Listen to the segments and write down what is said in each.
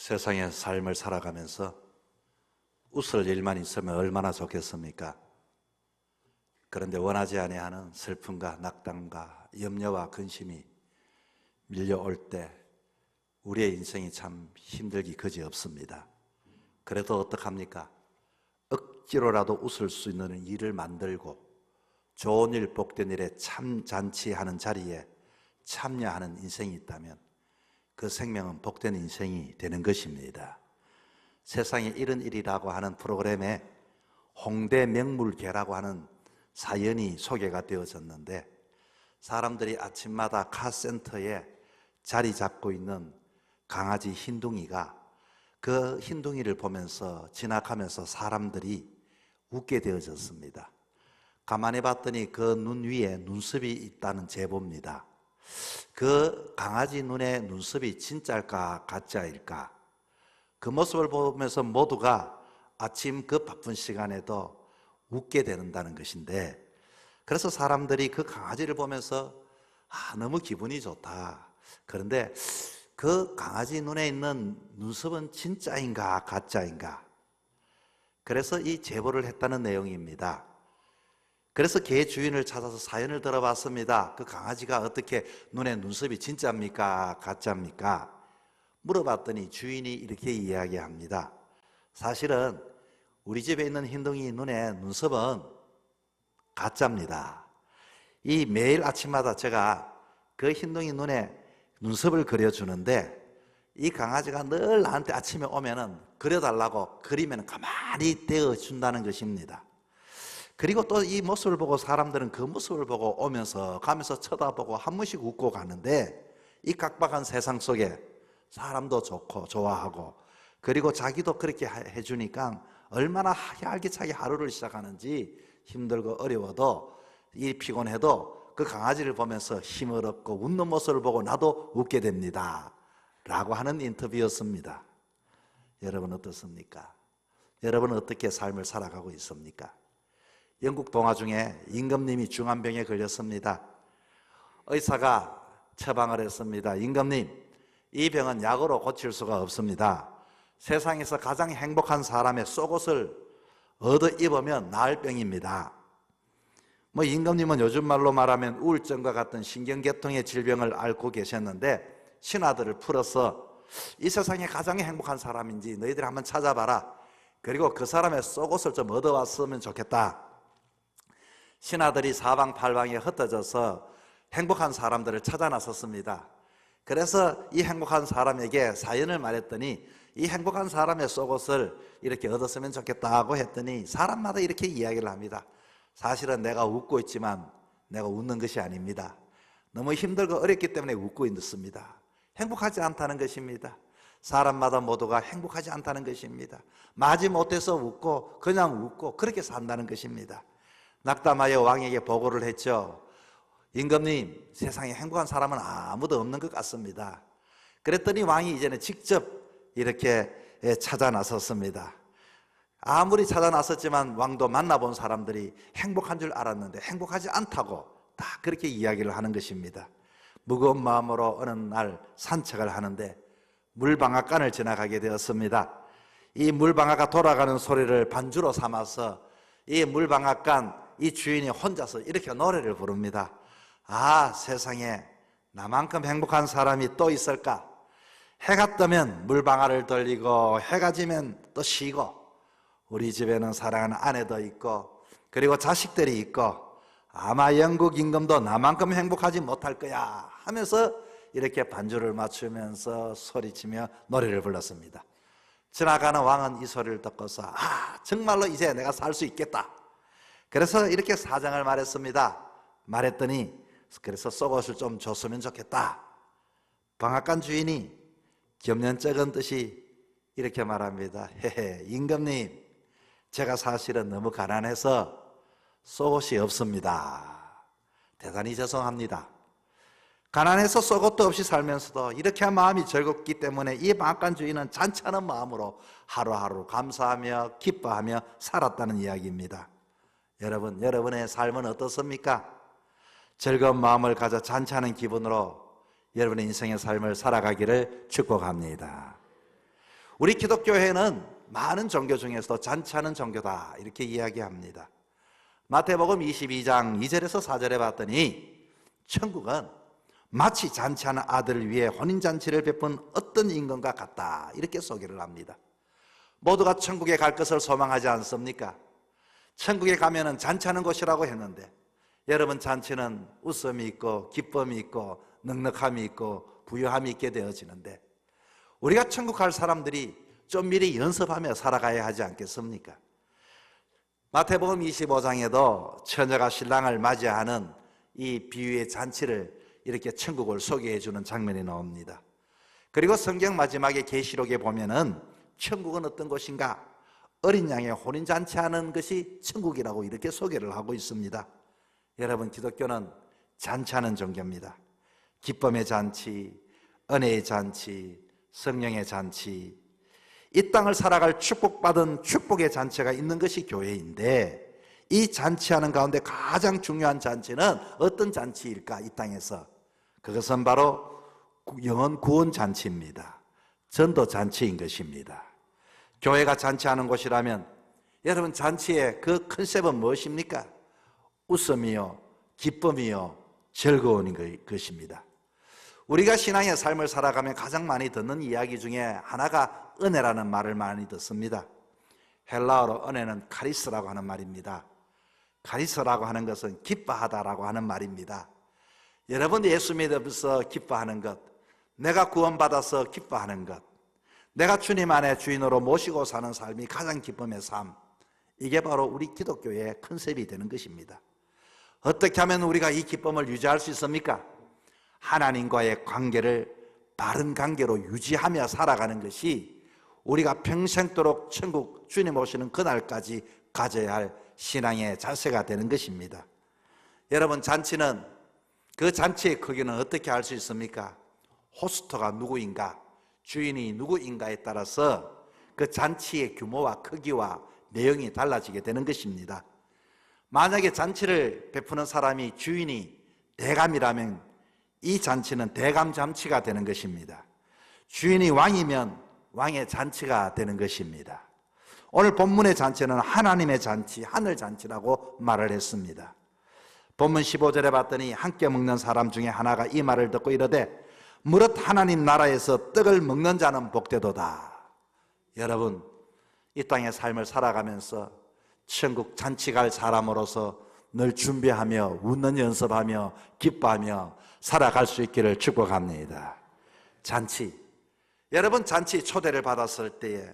세상의 삶을 살아가면서 웃을 일만 있으면 얼마나 좋겠습니까? 그런데 원하지 아니하는 슬픔과 낙담과 염려와 근심이 밀려올 때 우리의 인생이 참 힘들기 그지없습니다. 그래도 어떡합니까? 억지로라도 웃을 수 있는 일을 만들고 좋은 일, 복된 일에 참잔치하는 자리에 참여하는 인생이 있다면 그 생명은 복된 인생이 되는 것입니다. 세상에 이런 일이라고 하는 프로그램에 홍대 명물계라고 하는 사연이 소개가 되어졌는데, 사람들이 아침마다 카센터에 자리 잡고 있는 강아지 흰둥이가 그 흰둥이를 보면서 지나가면서 사람들이 웃게 되어졌습니다. 가만히 봤더니 그 눈 위에 눈썹이 있다는 제보입니다. 그 강아지 눈에 눈썹이 진짜일까 가짜일까, 그 모습을 보면서 모두가 아침 그 바쁜 시간에도 웃게 된다는 것인데, 그래서 사람들이 그 강아지를 보면서 너무 기분이 좋다. 그런데 그 강아지 눈에 있는 눈썹은 진짜인가 가짜인가? 그래서 이 제보를 했다는 내용입니다. 그래서 개 주인을 찾아서 사연을 들어봤습니다. 그 강아지가 어떻게 눈에 눈썹이 진짜입니까 가짜입니까? 물어봤더니 주인이 이렇게 이야기합니다. 사실은 우리 집에 있는 흰둥이 눈에 눈썹은 가짜입니다. 이 매일 아침마다 제가 그 흰둥이 눈에 눈썹을 그려주는데, 이 강아지가 늘 나한테 아침에 오면은 그려달라고 그리면 가만히 대어준다는 것입니다. 그리고 또 이 모습을 보고 사람들은 그 모습을 보고 오면서 가면서 쳐다보고 한 번씩 웃고 가는데, 이 각박한 세상 속에 사람도 좋고 좋아하고, 그리고 자기도 그렇게 해주니까 얼마나 활기차게 하루를 시작하는지, 힘들고 어려워도 이 피곤해도 그 강아지를 보면서 힘을 얻고 웃는 모습을 보고 나도 웃게 됩니다 라고 하는 인터뷰였습니다. 여러분 어떻습니까? 여러분은 어떻게 삶을 살아가고 있습니까? 영국 동화 중에 임금님이 중환병에 걸렸습니다. 의사가 처방을 했습니다. 임금님, 이 병은 약으로 고칠 수가 없습니다. 세상에서 가장 행복한 사람의 속옷을 얻어 입으면 나을 병입니다. 임금님은 요즘 말로 말하면 우울증과 같은 신경계통의 질병을 앓고 계셨는데, 신하들을 풀어서 이 세상에 가장 행복한 사람인지 너희들이 한번 찾아봐라. 그리고 그 사람의 속옷을 좀 얻어왔으면 좋겠다. 신하들이 사방팔방에 흩어져서 행복한 사람들을 찾아 나섰습니다. 그래서 이 행복한 사람에게 사연을 말했더니, 이 행복한 사람의 속옷을 이렇게 얻었으면 좋겠다고 했더니 사람마다 이렇게 이야기를 합니다. 사실은 내가 웃고 있지만 내가 웃는 것이 아닙니다. 너무 힘들고 어렵기 때문에 웃고 있습니다. 행복하지 않다는 것입니다. 사람마다 모두가 행복하지 않다는 것입니다. 마지못해서 웃고 그냥 웃고 그렇게 산다는 것입니다. 낙담하여 왕에게 보고를 했죠. 임금님, 세상에 행복한 사람은 아무도 없는 것 같습니다. 그랬더니 왕이 이제는 직접 이렇게 찾아 나섰습니다. 아무리 찾아 나섰지만 왕도 만나본 사람들이 행복한 줄 알았는데 행복하지 않다고 다 그렇게 이야기를 하는 것입니다. 무거운 마음으로 어느 날 산책을 하는데 물방앗간을 지나가게 되었습니다. 이 물방아가 돌아가는 소리를 반주로 삼아서 이 물방앗간 이 주인이 혼자서 이렇게 노래를 부릅니다. 세상에 나만큼 행복한 사람이 또 있을까? 해가 뜨면 물방아를 돌리고 해가 지면 또 쉬고, 우리 집에는 사랑하는 아내도 있고 그리고 자식들이 있고 아마 영국 임금도 나만큼 행복하지 못할 거야 하면서 이렇게 반주를 맞추면서 소리치며 노래를 불렀습니다. 지나가는 왕은 이 소리를 듣고서 정말로 이제 내가 살 수 있겠다. 그래서 이렇게 사정을 말했습니다. 말했더니 그래서 속옷을 좀 줬으면 좋겠다. 방앗간 주인이 겸연쩍은 듯이 이렇게 말합니다. 임금님, 제가 사실은 너무 가난해서 속옷이 없습니다. 대단히 죄송합니다. 가난해서 속옷도 없이 살면서도 이렇게 마음이 즐겁기 때문에 이 방앗간 주인은 잔치하는 마음으로 하루하루 감사하며 기뻐하며 살았다는 이야기입니다. 여러분, 여러분의 삶은 어떻습니까? 즐거운 마음을 가져 잔치하는 기분으로 여러분의 인생의 삶을 살아가기를 축복합니다. 우리 기독교회는 많은 종교 중에서도 잔치하는 종교다 이렇게 이야기합니다. 마태복음 22장 2절에서 4절에 봤더니 천국은 마치 잔치하는 아들을 위해 혼인잔치를 베푼 어떤 임금과 같다 이렇게 소개를 합니다. 모두가 천국에 갈 것을 소망하지 않습니까? 천국에 가면은 잔치하는 곳이라고 했는데 여러분, 잔치는 웃음이 있고 기쁨이 있고 넉넉함이 있고 부유함이 있게 되어지는데 우리가 천국 갈 사람들이 좀 미리 연습하며 살아가야 하지 않겠습니까? 마태복음 25장에도 처녀가 신랑을 맞이하는 이 비유의 잔치를 이렇게 천국을 소개해 주는 장면이 나옵니다. 그리고 성경 마지막에 계시록에 보면은 천국은 어떤 곳인가? 어린 양의 혼인잔치하는 것이 천국이라고 이렇게 소개를 하고 있습니다. 여러분, 기독교는 잔치하는 종교입니다. 기쁨의 잔치, 은혜의 잔치, 성령의 잔치, 이 땅을 살아갈 축복받은 축복의 잔치가 있는 것이 교회인데 이 잔치하는 가운데 가장 중요한 잔치는 어떤 잔치일까? 이 땅에서 그것은 바로 영혼 구원 잔치입니다. 전도 잔치인 것입니다. 교회가 잔치하는 곳이라면 여러분, 잔치의 그 컨셉은 무엇입니까? 웃음이요, 기쁨이요, 즐거운 것입니다. 우리가 신앙의 삶을 살아가면 가장 많이 듣는 이야기 중에 하나가 은혜라는 말을 많이 듣습니다. 헬라어로 은혜는 카리스라고 하는 말입니다. 카리스라고 하는 것은 기뻐하다라고 하는 말입니다. 여러분, 예수 믿어서 기뻐하는 것, 내가 구원받아서 기뻐하는 것, 내가 주님 안에 주인으로 모시고 사는 삶이 가장 기쁨의 삶, 이게 바로 우리 기독교의 컨셉이 되는 것입니다. 어떻게 하면 우리가 이 기쁨을 유지할 수 있습니까? 하나님과의 관계를 바른 관계로 유지하며 살아가는 것이 우리가 평생도록 천국 주님 오시는 그날까지 가져야 할 신앙의 자세가 되는 것입니다. 여러분, 잔치는 그 잔치의 크기는 어떻게 알 수 있습니까? 호스트가 누구인가, 주인이 누구인가에 따라서 그 잔치의 규모와 크기와 내용이 달라지게 되는 것입니다. 만약에 잔치를 베푸는 사람이 주인이 대감이라면 이 잔치는 대감 잔치가 되는 것입니다. 주인이 왕이면 왕의 잔치가 되는 것입니다. 오늘 본문의 잔치는 하나님의 잔치, 하늘 잔치라고 말을 했습니다. 본문 15절에 봤더니 함께 먹는 사람 중에 하나가 이 말을 듣고 이르되 무릇 하나님 나라에서 떡을 먹는 자는 복되도다. 여러분, 이 땅의 삶을 살아가면서 천국 잔치 갈 사람으로서 늘 준비하며 웃는 연습하며 기뻐하며 살아갈 수 있기를 축복합니다. 잔치, 여러분, 잔치 초대를 받았을 때에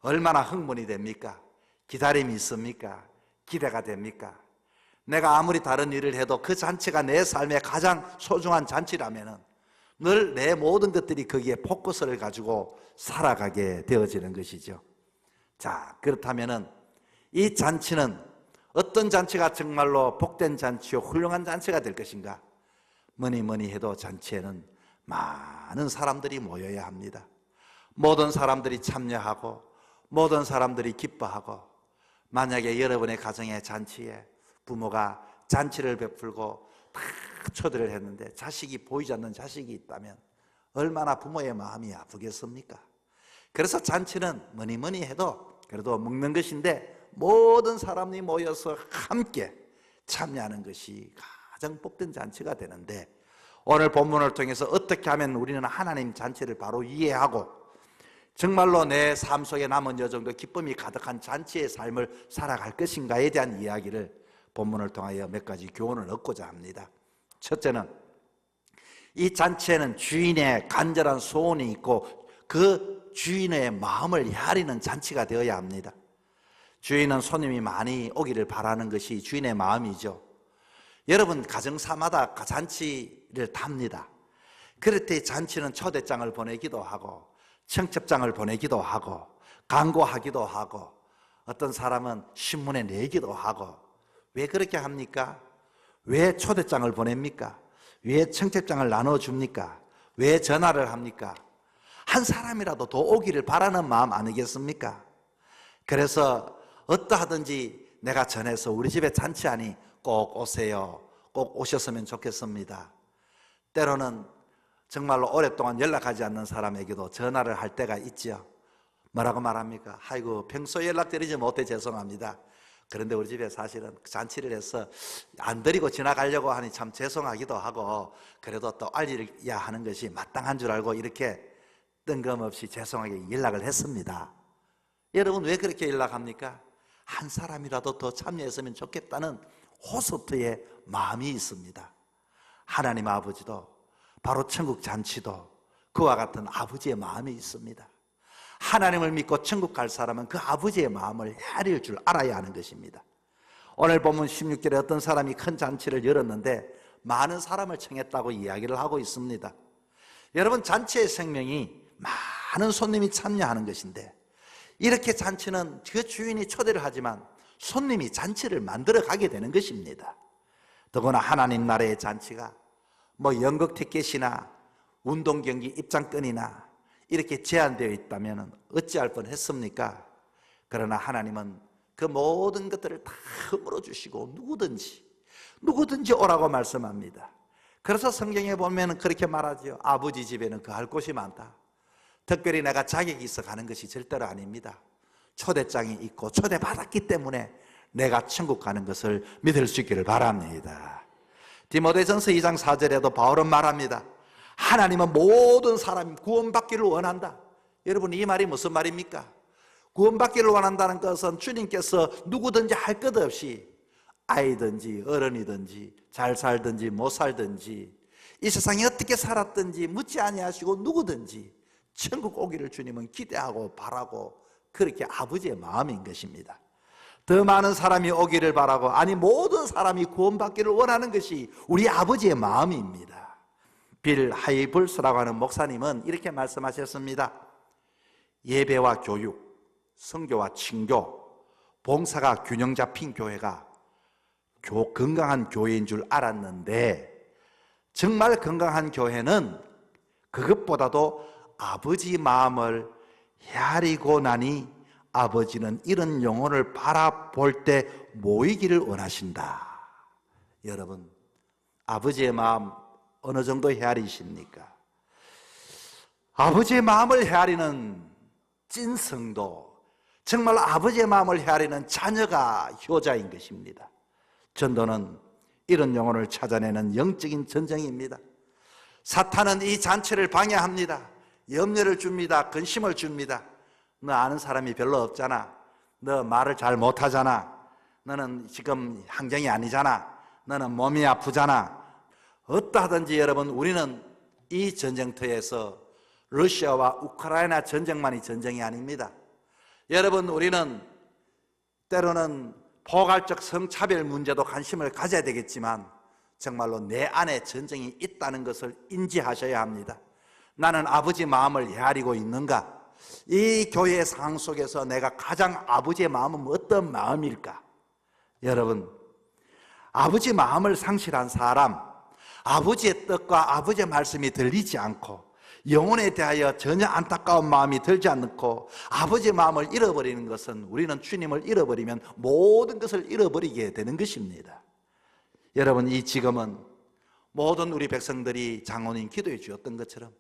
얼마나 흥분이 됩니까? 기다림이 있습니까? 기대가 됩니까? 내가 아무리 다른 일을 해도 그 잔치가 내 삶의 가장 소중한 잔치라면 늘 내 모든 것들이 거기에 포커스를 가지고 살아가게 되어지는 것이죠. 자, 그렇다면 이 잔치는 어떤 잔치가 정말로 복된 잔치요 훌륭한 잔치가 될 것인가? 뭐니 해도 잔치에는 많은 사람들이 모여야 합니다. 모든 사람들이 참여하고 모든 사람들이 기뻐하고, 만약에 여러분의 가정의 잔치에 부모가 잔치를 베풀고 다 초대를 했는데 자식이 보이지 않는 자식이 있다면 얼마나 부모의 마음이 아프겠습니까? 그래서 잔치는 뭐니 해도 그래도 먹는 것인데 모든 사람이 모여서 함께 참여하는 것이 가장 복된 잔치가 되는데, 오늘 본문을 통해서 어떻게 하면 우리는 하나님 잔치를 바로 이해하고 정말로 내 삶 속에 남은 여정도 기쁨이 가득한 잔치의 삶을 살아갈 것인가에 대한 이야기를 본문을 통하여 몇 가지 교훈을 얻고자 합니다. 첫째는 이 잔치에는 주인의 간절한 소원이 있고 그 주인의 마음을 헤아리는 잔치가 되어야 합니다. 주인은 손님이 많이 오기를 바라는 것이 주인의 마음이죠. 여러분, 가정사마다 잔치를 답니다. 그럴 때 잔치는 초대장을 보내기도 하고 청첩장을 보내기도 하고 광고하기도 하고 어떤 사람은 신문에 내기도 하고. 왜 그렇게 합니까? 왜 초대장을 보냅니까? 왜 청첩장을 나눠줍니까? 왜 전화를 합니까? 한 사람이라도 더 오기를 바라는 마음 아니겠습니까? 그래서 어떠하든지 내가 전해서 우리 집에 잔치하니 꼭 오세요. 꼭 오셨으면 좋겠습니다. 때로는 정말로 오랫동안 연락하지 않는 사람에게도 전화를 할 때가 있죠. 뭐라고 말합니까? 아이고, 평소에 연락드리지 못해 죄송합니다. 그런데 우리 집에 사실은 잔치를 해서 안 드리고 지나가려고 하니 참 죄송하기도 하고, 그래도 또 알려야 하는 것이 마땅한 줄 알고 이렇게 뜬금없이 죄송하게 연락을 했습니다. 여러분, 왜 그렇게 연락합니까? 한 사람이라도 더 참여했으면 좋겠다는 호소트의 마음이 있습니다. 하나님 아버지도, 바로 천국 잔치도 그와 같은 아버지의 마음이 있습니다. 하나님을 믿고 천국 갈 사람은 그 아버지의 마음을 헤아릴 줄 알아야 하는 것입니다. 오늘 본문 16절에 어떤 사람이 큰 잔치를 열었는데 많은 사람을 청했다고 이야기를 하고 있습니다. 여러분, 잔치의 생명이 많은 손님이 참여하는 것인데, 이렇게 잔치는 그 주인이 초대를 하지만 손님이 잔치를 만들어 가게 되는 것입니다. 더구나 하나님 나라의 잔치가 뭐 연극 티켓이나 운동 경기 입장권이나 이렇게 제한되어 있다면 어찌할 뻔했습니까? 그러나 하나님은 그 모든 것들을 다 허물어 주시고 누구든지 오라고 말씀합니다. 그래서 성경에 보면 그렇게 말하죠. 아버지 집에는 거할 곳이 많다. 특별히 내가 자격이 있어 가는 것이 절대로 아닙니다. 초대장이 있고 초대받았기 때문에 내가 천국 가는 것을 믿을 수 있기를 바랍니다. 디모데전서 2장 4절에도 바울은 말합니다. 하나님은 모든 사람이 구원받기를 원한다. 여러분, 이 말이 무슨 말입니까? 구원받기를 원한다는 것은 주님께서 누구든지 할 것 없이 아이든지 어른이든지 잘 살든지 못 살든지 이 세상에 어떻게 살았든지 묻지 아니하시고 누구든지 천국 오기를 주님은 기대하고 바라고, 그렇게 아버지의 마음인 것입니다. 더 많은 사람이 오기를 바라고, 아니 모든 사람이 구원받기를 원하는 것이 우리 아버지의 마음입니다. 빌 하이블스라고 하는 목사님은 이렇게 말씀하셨습니다. 예배와 교육, 선교와 친교, 봉사가 균형 잡힌 교회가 건강한 교회인 줄 알았는데, 정말 건강한 교회는 그것보다도 아버지 마음을 헤아리고 나니 아버지는 이런 영혼을 바라볼 때 모이기를 원하신다. 여러분, 아버지의 마음 어느 정도 헤아리십니까? 아버지의 마음을 헤아리는 찐성도, 정말 아버지의 마음을 헤아리는 자녀가 효자인 것입니다. 전도는 이런 영혼을 찾아내는 영적인 전쟁입니다. 사탄은 이 잔치를 방해합니다. 염려를 줍니다. 근심을 줍니다. 너 아는 사람이 별로 없잖아. 너 말을 잘 못하잖아. 너는 지금 환경이 아니잖아. 너는 몸이 아프잖아. 어떠하든지 여러분, 우리는 이 전쟁터에서 러시아와 우크라이나 전쟁만이 전쟁이 아닙니다. 여러분, 우리는 때로는 포괄적 성차별 문제도 관심을 가져야 되겠지만 정말로 내 안에 전쟁이 있다는 것을 인지하셔야 합니다. 나는 아버지 마음을 헤아리고 있는가? 이 교회의 상황 속에서 내가 가장 아버지의 마음은 어떤 마음일까? 여러분, 아버지 마음을 상실한 사람, 아버지의 뜻과 아버지의 말씀이 들리지 않고 영혼에 대하여 전혀 안타까운 마음이 들지 않고 아버지의 마음을 잃어버리는 것은, 우리는 주님을 잃어버리면 모든 것을 잃어버리게 되는 것입니다. 여러분, 이 지금은 모든 우리 백성들이 장로님 기도해 주었던 것처럼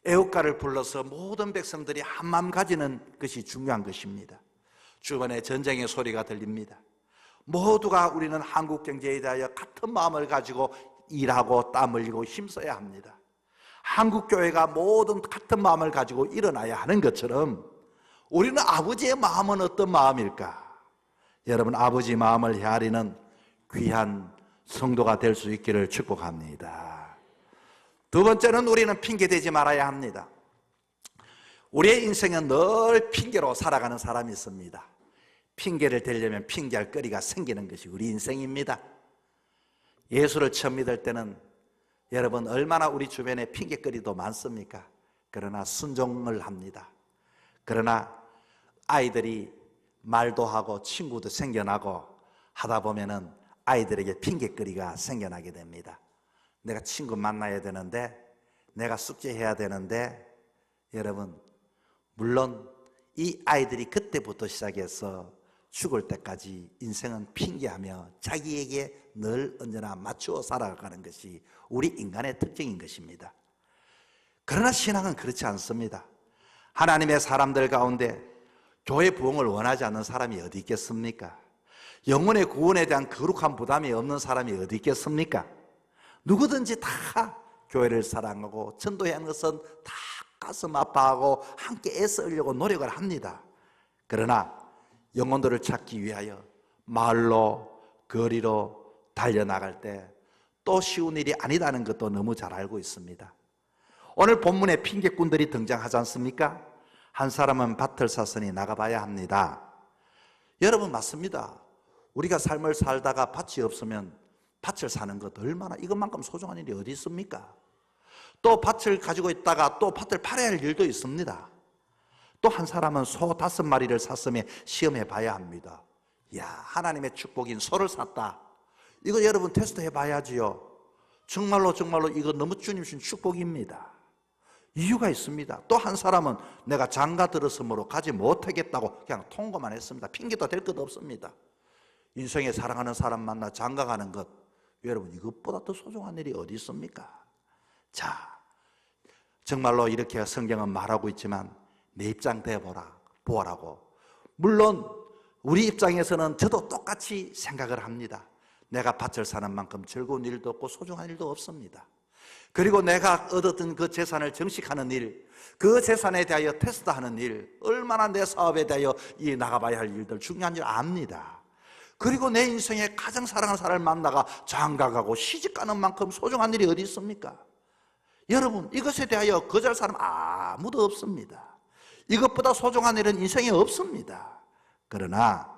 애국가를 불러서 모든 백성들이 한마음 가지는 것이 중요한 것입니다. 주변에 전쟁의 소리가 들립니다. 모두가 우리는 한국 경제에 대하여 같은 마음을 가지고 일하고 땀 흘리고 힘써야 합니다. 한국 교회가 모든 같은 마음을 가지고 일어나야 하는 것처럼 우리는 아버지의 마음은 어떤 마음일까? 여러분, 아버지 마음을 헤아리는 귀한 성도가 될 수 있기를 축복합니다. 두 번째는 우리는 핑계대지 말아야 합니다. 우리의 인생은 늘 핑계로 살아가는 사람이 있습니다. 핑계를 대려면 핑계할 거리가 생기는 것이 우리 인생입니다. 예수를 처음 믿을 때는 여러분 얼마나 우리 주변에 핑계거리도 많습니까? 그러나 순종을 합니다. 그러나 아이들이 말도 하고 친구도 생겨나고 하다 보면은 아이들에게 핑계거리가 생겨나게 됩니다. 내가 친구 만나야 되는데, 내가 숙제해야 되는데, 여러분, 물론 이 아이들이 그때부터 시작해서 죽을 때까지 인생은 핑계하며 자기에게 늘 언제나 맞추어 살아가는 것이 우리 인간의 특징인 것입니다. 그러나 신앙은 그렇지 않습니다. 하나님의 사람들 가운데 교회 부흥을 원하지 않는 사람이 어디 있겠습니까? 영혼의 구원에 대한 거룩한 부담이 없는 사람이 어디 있겠습니까? 누구든지 다 교회를 사랑하고 전도해야 하는 것은 다 가슴 아파하고 함께 애쓰려고 노력을 합니다. 그러나 영혼들을 찾기 위하여 마을로 거리로 달려나갈 때 또 쉬운 일이 아니다는 것도 너무 잘 알고 있습니다. 오늘 본문에 핑계꾼들이 등장하지 않습니까? 한 사람은 밭을 샀으니 나가봐야 합니다. 여러분 맞습니다. 우리가 삶을 살다가 밭이 없으면 밭을 사는 것 얼마나 이것만큼 소중한 일이 어디 있습니까? 또 밭을 가지고 있다가 또 밭을 팔아야 할 일도 있습니다. 또 한 사람은 소 5마리를 샀으며 시험해 봐야 합니다. 이야, 하나님의 축복인 소를 샀다. 이거 여러분 테스트 해봐야지요. 정말로 이거 너무 주님 주신 축복입니다. 이유가 있습니다. 또 한 사람은 내가 장가 들었으므로 가지 못하겠다고 그냥 통고만 했습니다. 핑계도 될 것 없습니다. 인생에 사랑하는 사람 만나 장가 가는 것, 여러분 이것보다 더 소중한 일이 어디 있습니까? 자, 정말로 이렇게 성경은 말하고 있지만 내 입장 보라고. 물론 우리 입장에서는 저도 똑같이 생각을 합니다. 내가 밭을 사는 만큼 즐거운 일도 없고 소중한 일도 없습니다. 그리고 내가 얻었던 그 재산을 정식하는 일, 그 재산에 대하여 테스트하는 일, 얼마나 내 사업에 대하여 나가봐야 할 일들, 중요한 일 압니다. 그리고 내 인생에 가장 사랑하는 사람을 만나가 장가가고 시집가는 만큼 소중한 일이 어디 있습니까? 여러분 이것에 대하여 거절할 사람 아무도 없습니다. 이것보다 소중한 일은 인생에 없습니다. 그러나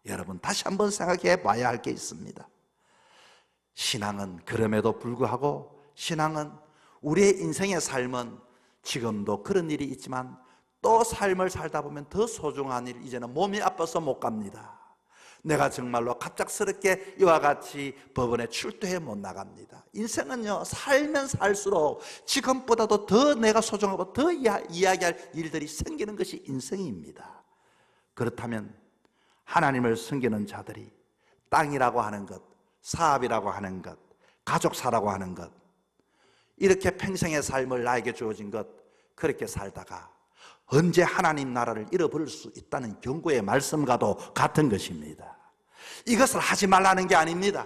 여러분 다시 한번 생각해 봐야 할 게 있습니다. 신앙은 그럼에도 불구하고 신앙은 우리의 인생의 삶은 지금도 그런 일이 있지만 또 삶을 살다 보면 더 소중한 일, 이제는 몸이 아파서 못 갑니다. 내가 정말로 갑작스럽게 이와 같이 법원에 출두해 못 나갑니다. 인생은요 살면 살수록 지금보다도 더 내가 소중하고 더 이야기할 일들이 생기는 것이 인생입니다. 그렇다면 하나님을 섬기는 자들이 땅이라고 하는 것, 사업이라고 하는 것, 가족사라고 하는 것, 이렇게 평생의 삶을 나에게 주어진 것, 그렇게 살다가 언제 하나님 나라를 잃어버릴 수 있다는 경고의 말씀과도 같은 것입니다. 이것을 하지 말라는 게 아닙니다.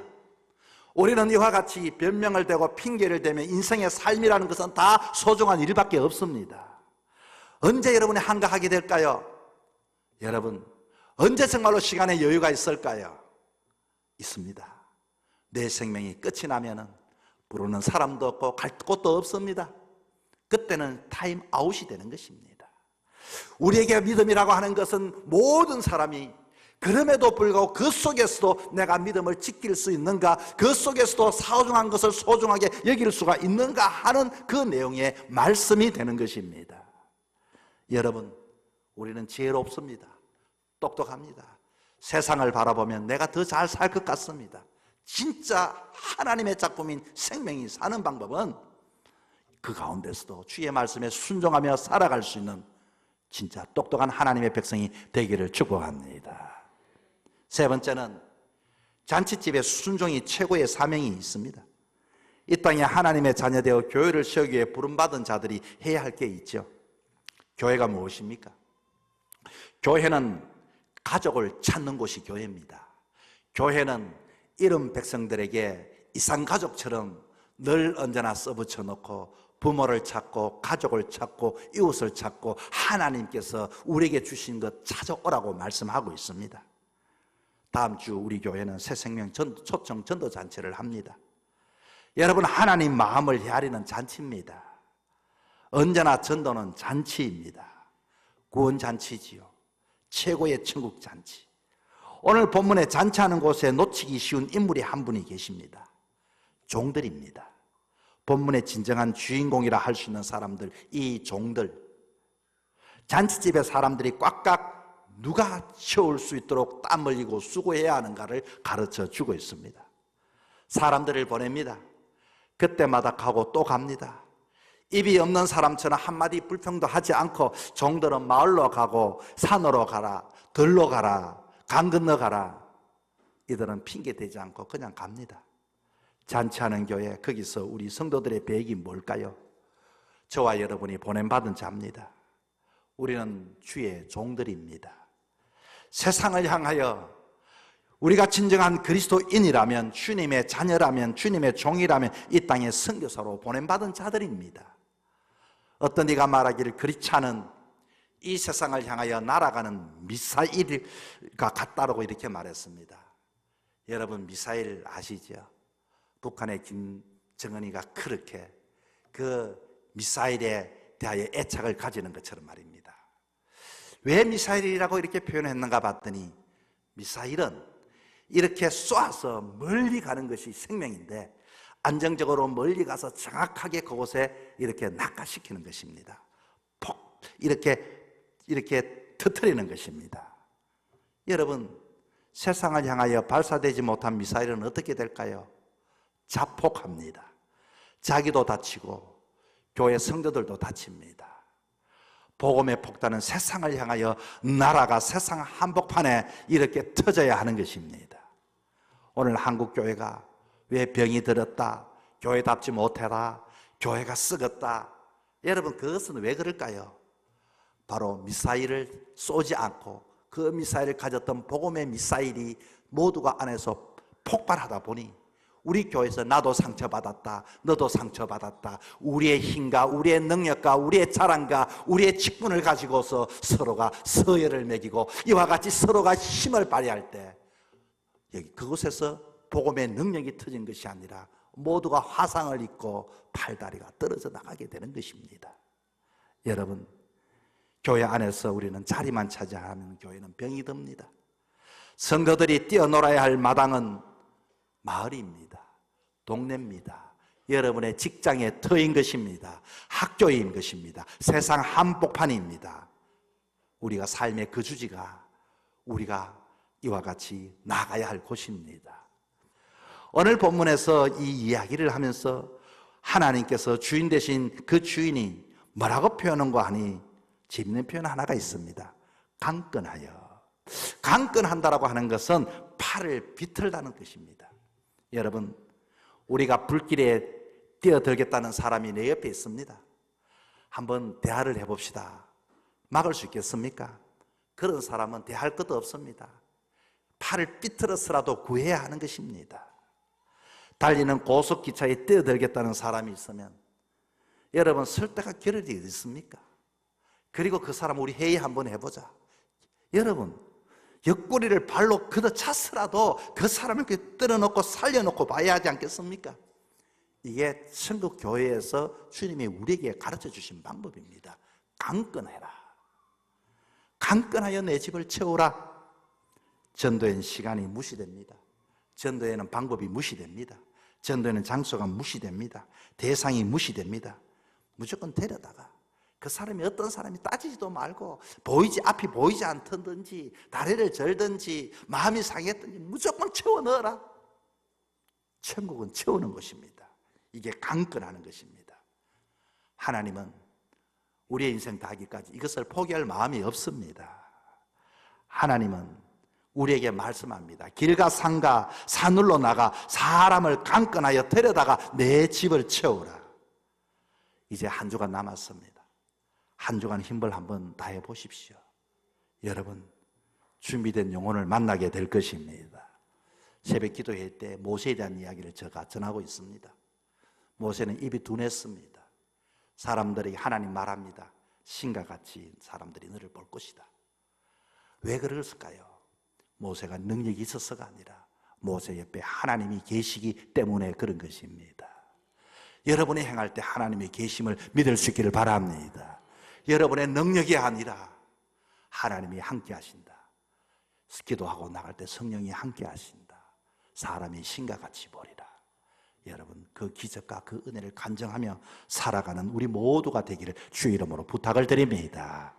우리는 이와 같이 변명을 대고 핑계를 대며 인생의 삶이라는 것은 다 소중한 일밖에 없습니다. 언제 여러분이 한가하게 될까요? 여러분 언제 정말로 시간에 여유가 있을까요? 있습니다. 내 생명이 끝이 나면은 부르는 사람도 없고 갈 곳도 없습니다. 그때는 타임 아웃이 되는 것입니다. 우리에게 믿음이라고 하는 것은 모든 사람이 그럼에도 불구하고 그 속에서도 내가 믿음을 지킬 수 있는가, 그 속에서도 소중한 것을 소중하게 여길 수가 있는가 하는 그 내용의 말씀이 되는 것입니다. 여러분 우리는 지혜롭습니다. 똑똑합니다. 세상을 바라보면 내가 더 잘 살 것 같습니다. 진짜 하나님의 작품인 생명이 사는 방법은 그 가운데서도 주의 말씀에 순종하며 살아갈 수 있는 진짜 똑똑한 하나님의 백성이 되기를 축복합니다. 세 번째는 잔치집에 순종이 최고의 사명이 있습니다. 이 땅에 하나님의 자녀되어 교회를 세우기 위해 부름받은 자들이 해야 할 게 있죠. 교회가 무엇입니까? 교회는 가족을 찾는 곳이 교회입니다. 교회는 이른 백성들에게 이산가족처럼 늘 언제나 써붙여 놓고 부모를 찾고 가족을 찾고 이웃을 찾고 하나님께서 우리에게 주신 것 찾아오라고 말씀하고 있습니다. 다음 주 우리 교회는 새생명 초청 전도잔치를 합니다. 여러분 하나님 마음을 헤아리는 잔치입니다. 언제나 전도는 잔치입니다. 구원잔치지요. 최고의 천국잔치. 오늘 본문에 잔치하는 곳에 놓치기 쉬운 인물이 한 분이 계십니다. 종들입니다. 본문의 진정한 주인공이라 할 수 있는 사람들, 이 종들. 잔치집에 사람들이 꽉꽉 누가 채울 수 있도록 땀 흘리고 수고해야 하는가를 가르쳐 주고 있습니다. 사람들을 보냅니다. 그때마다 가고 또 갑니다. 입이 없는 사람처럼 한마디 불평도 하지 않고 종들은 마을로 가고 산으로 가라, 들로 가라, 강 건너 가라. 이들은 핑계 대지 않고 그냥 갑니다. 잔치하는 교회, 거기서 우리 성도들의 배역이 뭘까요? 저와 여러분이 보냄받은 자입니다. 우리는 주의 종들입니다. 세상을 향하여 우리가 진정한 그리스도인이라면, 주님의 자녀라면, 주님의 종이라면 이 땅에 선교사로 보냄받은 자들입니다. 어떤 이가 말하기를 그리차는 이 세상을 향하여 날아가는 미사일과 같다라고 이렇게 말했습니다. 여러분 미사일 아시죠? 북한의 김정은이가 그렇게 그 미사일에 대하여 애착을 가지는 것처럼 말입니다. 왜 미사일이라고 이렇게 표현했는가 봤더니, 미사일은 이렇게 쏴서 멀리 가는 것이 생명인데 안정적으로 멀리 가서 정확하게 그곳에 이렇게 낙하시키는 것입니다. 이렇게 터뜨리는 것입니다. 여러분, 세상을 향하여 발사되지 못한 미사일은 어떻게 될까요? 자폭합니다. 자기도 다치고 교회 성도들도 다칩니다. 복음의 폭탄은 세상을 향하여 나라가 세상 한복판에 이렇게 터져야 하는 것입니다. 오늘 한국 교회가 왜 병이 들었다, 교회답지 못해라, 교회가 썩었다, 여러분 그것은 왜 그럴까요? 바로 미사일을 쏘지 않고 그 미사일을 가졌던 복음의 미사일이 모두가 안에서 폭발하다 보니 우리 교회에서 나도 상처받았다, 너도 상처받았다, 우리의 힘과 우리의 능력과 우리의 자랑과 우리의 직분을 가지고서 서로가 서열을 매기고 이와 같이 서로가 힘을 발휘할 때 여기 그곳에서 복음의 능력이 터진 것이 아니라 모두가 화상을 입고 팔다리가 떨어져 나가게 되는 것입니다. 여러분, 교회 안에서 우리는 자리만 차지하면 교회는 병이 듭니다. 성도들이 뛰어놀아야 할 마당은 마을입니다. 동네입니다. 여러분의 직장의 터인 것입니다. 학교인 것입니다. 세상 한복판입니다. 우리가 삶의 거주지가 우리가 이와 같이 나가야 할 곳입니다. 오늘 본문에서 이 이야기를 하면서 하나님께서 주인 되신 그 주인이 뭐라고 표현한가 하니 재밌는 표현 하나가 있습니다. 강건하여. 강건한다라고 하는 것은 팔을 비틀다는 뜻입니다. 여러분, 우리가 불길에 뛰어들겠다는 사람이 내 옆에 있습니다. 한번 대화를 해봅시다. 막을 수 있겠습니까? 그런 사람은 대할 것도 없습니다. 팔을 삐뚤어서라도 구해야 하는 것입니다. 달리는 고속기차에 뛰어들겠다는 사람이 있으면 여러분 설 때가 겨를이 어디 있습니까? 그리고 그 사람 우리 회의 한번 해보자. 여러분, 옆구리를 발로 걷어찼으라도 그 사람을 떨어놓고 살려놓고 봐야 하지 않겠습니까? 이게 천국 교회에서 주님이 우리에게 가르쳐 주신 방법입니다. 강건해라. 강건하여 내 집을 채우라. 전도에는 시간이 무시됩니다. 전도에는 방법이 무시됩니다. 전도에는 장소가 무시됩니다. 대상이 무시됩니다. 무조건 데려다가 그 사람이 어떤 사람이 따지지도 말고 앞이 보이지 않던지 다리를 절든지 마음이 상했든지 무조건 채워 넣어라. 천국은 채우는 것입니다. 이게 강건하는 것입니다. 하나님은 우리의 인생 다하기까지 이것을 포기할 마음이 없습니다. 하나님은 우리에게 말씀합니다. 길과 산과 산울로 나가 사람을 강건하여 데려다가 내 집을 채우라. 이제 한 주간 남았습니다. 한 주간 힘을 한번 다해 보십시오. 여러분, 준비된 영혼을 만나게 될 것입니다. 새벽 기도회 때 모세에 대한 이야기를 제가 전하고 있습니다. 모세는 입이 둔했습니다. 사람들이 하나님 말합니다. 신과 같이 사람들이 너를 볼 것이다. 왜 그랬을까요? 모세가 능력이 있어서가 아니라 모세 옆에 하나님이 계시기 때문에 그런 것입니다. 여러분이 행할 때 하나님의 계심을 믿을 수 있기를 바랍니다. 여러분의 능력이 아니라 하나님이 함께 하신다. 기도하고 나갈 때 성령이 함께 하신다. 사람이 신과 같이 보리라. 여러분, 그 기적과 그 은혜를 간증하며 살아가는 우리 모두가 되기를 주의 이름으로 부탁을 드립니다.